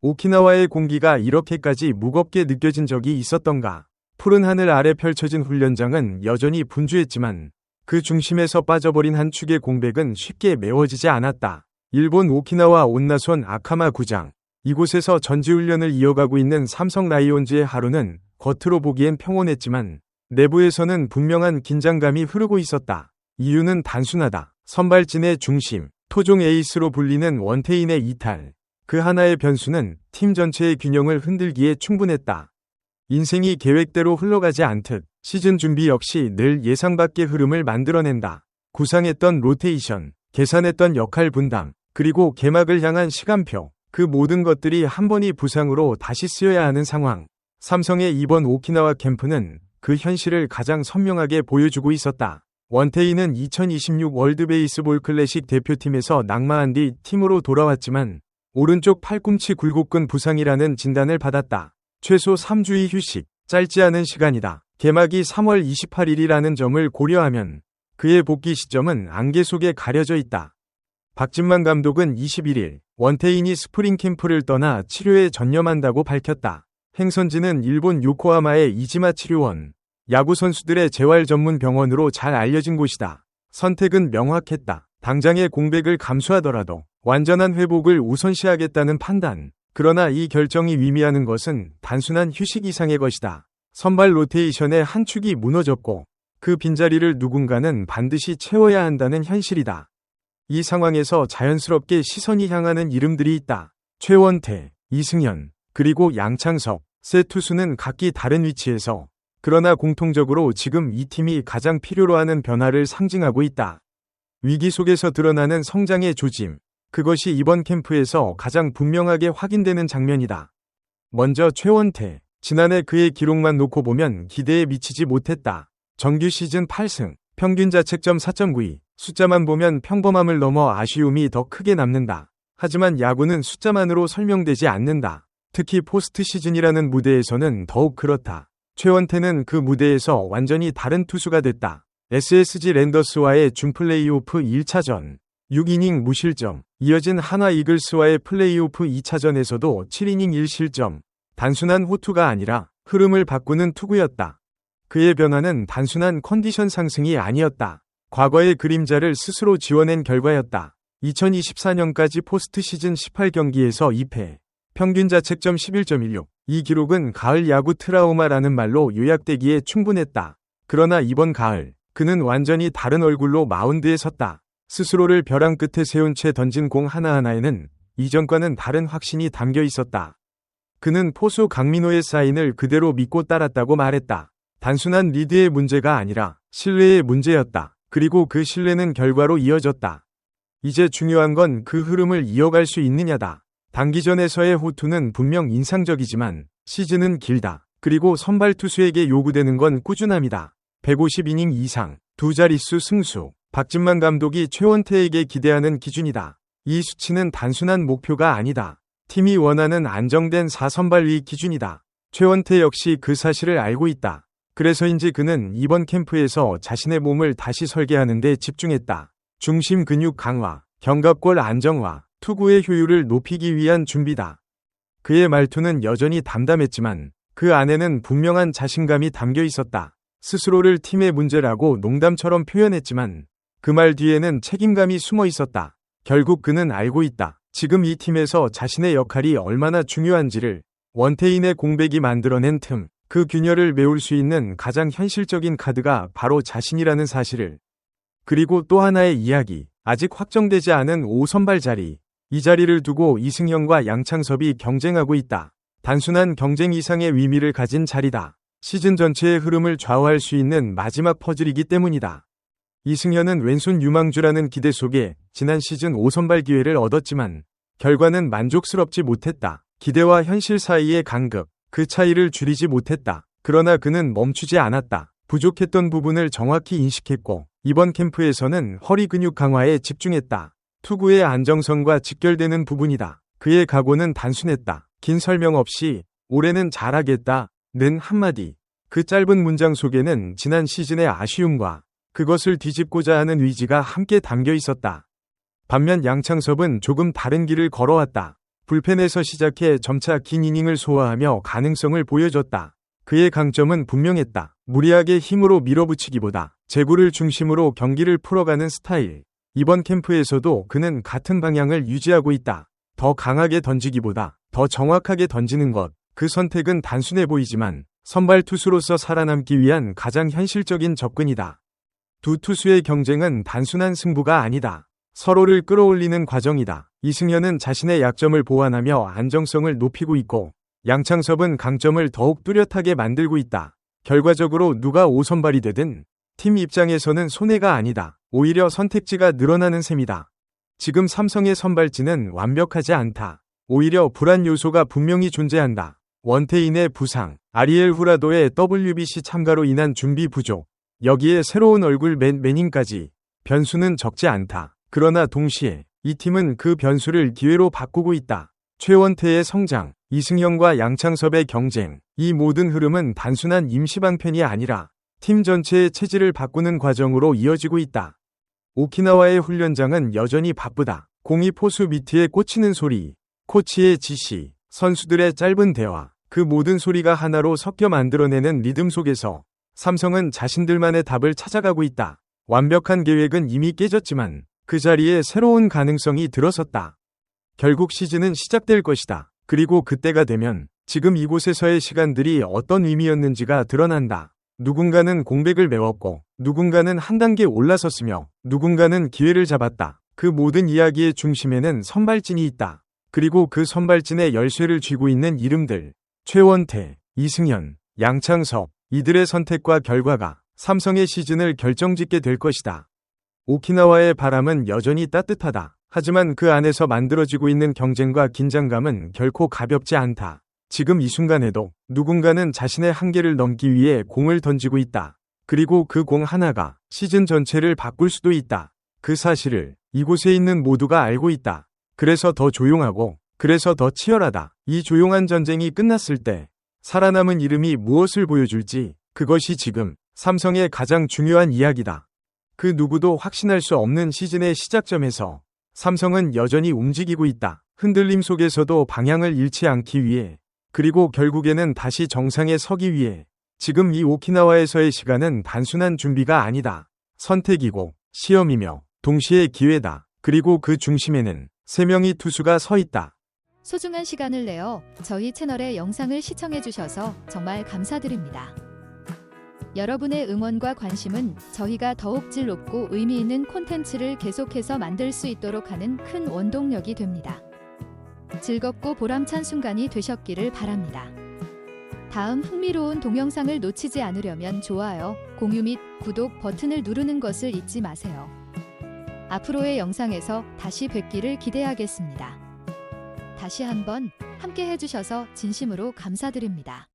오키나와의 공기가 이렇게까지 무겁게 느껴진 적이 있었던가. 푸른 하늘 아래 펼쳐진 훈련장은 여전히 분주했지만 그 중심에서 빠져버린 한 축의 공백은 쉽게 메워지지 않았다. 일본 오키나와 온나손 아카마 구장. 이곳에서 전지훈련을 이어가고 있는 삼성 라이온즈의 하루는 겉으로 보기엔 평온했지만 내부에서는 분명한 긴장감이 흐르고 있었다. 이유는 단순하다. 선발진의 중심, 토종 에이스로 불리는 원태인의 이탈. 그 하나의 변수는 팀 전체의 균형을 흔들기에 충분했다. 인생이 계획대로 흘러가지 않듯 시즌 준비 역시 늘 예상 밖의 흐름을 만들어낸다. 구상했던 로테이션, 계산했던 역할 분담, 그리고 개막을 향한 시간표. 그 모든 것들이 한 번의 부상으로 다시 쓰여야 하는 상황. 삼성의 이번 오키나와 캠프는 그 현실을 가장 선명하게 보여주고 있었다. 원태인은 2026 월드 베이스볼 클래식 대표팀에서 낙마한 뒤 팀으로 돌아왔지만 오른쪽 팔꿈치 굴곡근 부상이라는 진단을 받았다. 최소 3주의 휴식, 짧지 않은 시간이다. 개막이 3월 28일이라는 점을 고려하면 그의 복귀 시점은 안개 속에 가려져 있다. 박진만 감독은 21일 원태인이 스프링 캠프를 떠나 치료에 전념한다고 밝혔다. 행선지는 일본 요코하마의 이지마 치료원, 야구 선수들의 재활 전문 병원으로 잘 알려진 곳이다. 선택은 명확했다. 당장의 공백을 감수하더라도 완전한 회복을 우선시하겠다는 판단. 그러나 이 결정이 의미하는 것은 단순한 휴식 이상의 것이다. 선발 로테이션의 한 축이 무너졌고 그 빈자리를 누군가는 반드시 채워야 한다는 현실이다. 이 상황에서 자연스럽게 시선이 향하는 이름들이 있다. 최원태, 이승현, 그리고 양창석. 세 투수는 각기 다른 위치에서 그러나 공통적으로 지금 이 팀이 가장 필요로 하는 변화를 상징하고 있다. 위기 속에서 드러나는 성장의 조짐. 그것이 이번 캠프에서 가장 분명하게 확인되는 장면이다. 먼저 최원태. 지난해 그의 기록만 놓고 보면 기대에 미치지 못했다. 정규 시즌 8승, 평균 자책점 4.92. 숫자만 보면 평범함을 넘어 아쉬움이 더 크게 남는다. 하지만 야구는 숫자만으로 설명되지 않는다. 특히 포스트 시즌이라는 무대에서는 더욱 그렇다. 최원태는 그 무대에서 완전히 다른 투수가 됐다. SSG 랜더스와의 준 플레이오프 1차전, 6이닝 무실점, 이어진 한화 이글스와의 플레이오프 2차전에서도 7이닝 1실점, 단순한 호투가 아니라 흐름을 바꾸는 투구였다. 그의 변화는 단순한 컨디션 상승이 아니었다. 과거의 그림자를 스스로 지워낸 결과였다. 2024년까지 포스트 시즌 18경기에서 2패, 평균 자책점 11.16. 이 기록은 가을 야구 트라우마라는 말로 요약되기에 충분했다. 그러나 이번 가을, 그는 완전히 다른 얼굴로 마운드에 섰다. 스스로를 벼랑 끝에 세운 채 던진 공 하나하나에는 이전과는 다른 확신이 담겨 있었다. 그는 포수 강민호의 사인을 그대로 믿고 따랐다고 말했다. 단순한 리드의 문제가 아니라 신뢰의 문제였다. 그리고 그 신뢰는 결과로 이어졌다. 이제 중요한 건 그 흐름을 이어갈 수 있느냐다. 단기전에서의 호투는 분명 인상적이지만 시즌은 길다. 그리고 선발 투수에게 요구되는 건 꾸준함이다. 150이닝 이상, 두 자릿수 승수. 박진만 감독이 최원태에게 기대하는 기준이다. 이 수치는 단순한 목표가 아니다. 팀이 원하는 안정된 4선발위 기준이다. 최원태 역시 그 사실을 알고 있다. 그래서인지 그는 이번 캠프에서 자신의 몸을 다시 설계하는 데 집중했다. 중심 근육 강화, 견갑골 안정화, 투구의 효율을 높이기 위한 준비다. 그의 말투는 여전히 담담했지만 그 안에는 분명한 자신감이 담겨 있었다. 스스로를 팀의 문제라고 농담처럼 표현했지만 그 말 뒤에는 책임감이 숨어 있었다. 결국 그는 알고 있다. 지금 이 팀에서 자신의 역할이 얼마나 중요한지를. 원태인의 공백이 만들어낸 틈, 그 균열을 메울 수 있는 가장 현실적인 카드가 바로 자신이라는 사실을. 그리고 또 하나의 이야기, 아직 확정되지 않은 5선발 자리. 이 자리를 두고 이승현과 양창섭이 경쟁하고 있다. 단순한 경쟁 이상의 의미를 가진 자리다. 시즌 전체의 흐름을 좌우할 수 있는 마지막 퍼즐이기 때문이다. 이승현은 왼손 유망주라는 기대 속에 지난 시즌 5선발 기회를 얻었지만 결과는 만족스럽지 못했다. 기대와 현실 사이의 간극, 그 차이를 줄이지 못했다. 그러나 그는 멈추지 않았다. 부족했던 부분을 정확히 인식했고 이번 캠프에서는 허리 근육 강화에 집중했다. 투구의 안정성과 직결되는 부분이다. 그의 각오는 단순했다. 긴 설명 없이 올해는 잘하겠다 는 한마디. 그 짧은 문장 속에는 지난 시즌의 아쉬움과 그것을 뒤집고자 하는 의지가 함께 담겨 있었다. 반면 양창섭은 조금 다른 길을 걸어왔다. 불펜에서 시작해 점차 긴 이닝을 소화하며 가능성을 보여줬다. 그의 강점은 분명했다. 무리하게 힘으로 밀어붙이기보다 제구를 중심으로 경기를 풀어가는 스타일. 이번 캠프에서도 그는 같은 방향을 유지하고 있다. 더 강하게 던지기보다 더 정확하게 던지는 것. 그 선택은 단순해 보이지만 선발 투수로서 살아남기 위한 가장 현실적인 접근이다. 두 투수의 경쟁은 단순한 승부가 아니다. 서로를 끌어올리는 과정이다. 이승현은 자신의 약점을 보완하며 안정성을 높이고 있고 양창섭은 강점을 더욱 뚜렷하게 만들고 있다. 결과적으로 누가 5선발이 되든 팀 입장에서는 손해가 아니다. 오히려 선택지가 늘어나는 셈이다. 지금 삼성의 선발진은 완벽하지 않다. 오히려 불안 요소가 분명히 존재한다. 원태인의 부상, 아리엘 후라도의 WBC 참가로 인한 준비 부족, 여기에 새로운 얼굴 매닝까지 변수는 적지 않다. 그러나 동시에 이 팀은 그 변수를 기회로 바꾸고 있다. 최원태의 성장, 이승현과 양창섭의 경쟁, 이 모든 흐름은 단순한 임시방편이 아니라 팀 전체의 체질을 바꾸는 과정으로 이어지고 있다. 오키나와의 훈련장은 여전히 바쁘다. 공이 포수 미트에 꽂히는 소리, 코치의 지시, 선수들의 짧은 대화, 그 모든 소리가 하나로 섞여 만들어내는 리듬 속에서 삼성은 자신들만의 답을 찾아가고 있다. 완벽한 계획은 이미 깨졌지만 그 자리에 새로운 가능성이 들어섰다. 결국 시즌은 시작될 것이다. 그리고 그때가 되면 지금 이곳에서의 시간들이 어떤 의미였는지가 드러난다. 누군가는 공백을 메웠고 누군가는 한 단계 올라섰으며 누군가는 기회를 잡았다. 그 모든 이야기의 중심에는 선발진이 있다. 그리고 그 선발진의 열쇠를 쥐고 있는 이름들, 최원태, 이승현, 양창섭, 이들의 선택과 결과가 삼성의 시즌을 결정짓게 될 것이다. 오키나와의 바람은 여전히 따뜻하다. 하지만 그 안에서 만들어지고 있는 경쟁과 긴장감은 결코 가볍지 않다. 지금 이 순간에도 누군가는 자신의 한계를 넘기 위해 공을 던지고 있다. 그리고 그 공 하나가 시즌 전체를 바꿀 수도 있다. 그 사실을 이곳에 있는 모두가 알고 있다. 그래서 더 조용하고, 그래서 더 치열하다. 이 조용한 전쟁이 끝났을 때 살아남은 이름이 무엇을 보여줄지, 그것이 지금 삼성의 가장 중요한 이야기다. 그 누구도 확신할 수 없는 시즌의 시작점에서 삼성은 여전히 움직이고 있다. 흔들림 속에서도 방향을 잃지 않기 위해, 그리고 결국에는 다시 정상에 서기 위해. 지금 이 오키나와에서의 시간은 단순한 준비가 아니다. 선택이고 시험이며 동시에 기회다. 그리고 그 중심에는 3명의 투수가 서 있다. 소중한 시간을 내어 저희 채널의 영상을 시청해주셔서 정말 감사드립니다. 여러분의 응원과 관심은 저희가 더욱 질 높고 의미 있는 콘텐츠를 계속해서 만들 수 있도록 하는 큰 원동력이 됩니다. 즐겁고 보람찬 순간이 되셨기를 바랍니다. 다음 흥미로운 동영상을 놓치지 않으려면 좋아요, 공유 및 구독 버튼을 누르는 것을 잊지 마세요. 앞으로의 영상에서 다시 뵙기를 기대하겠습니다. 다시 한번 함께 해주셔서 진심으로 감사드립니다.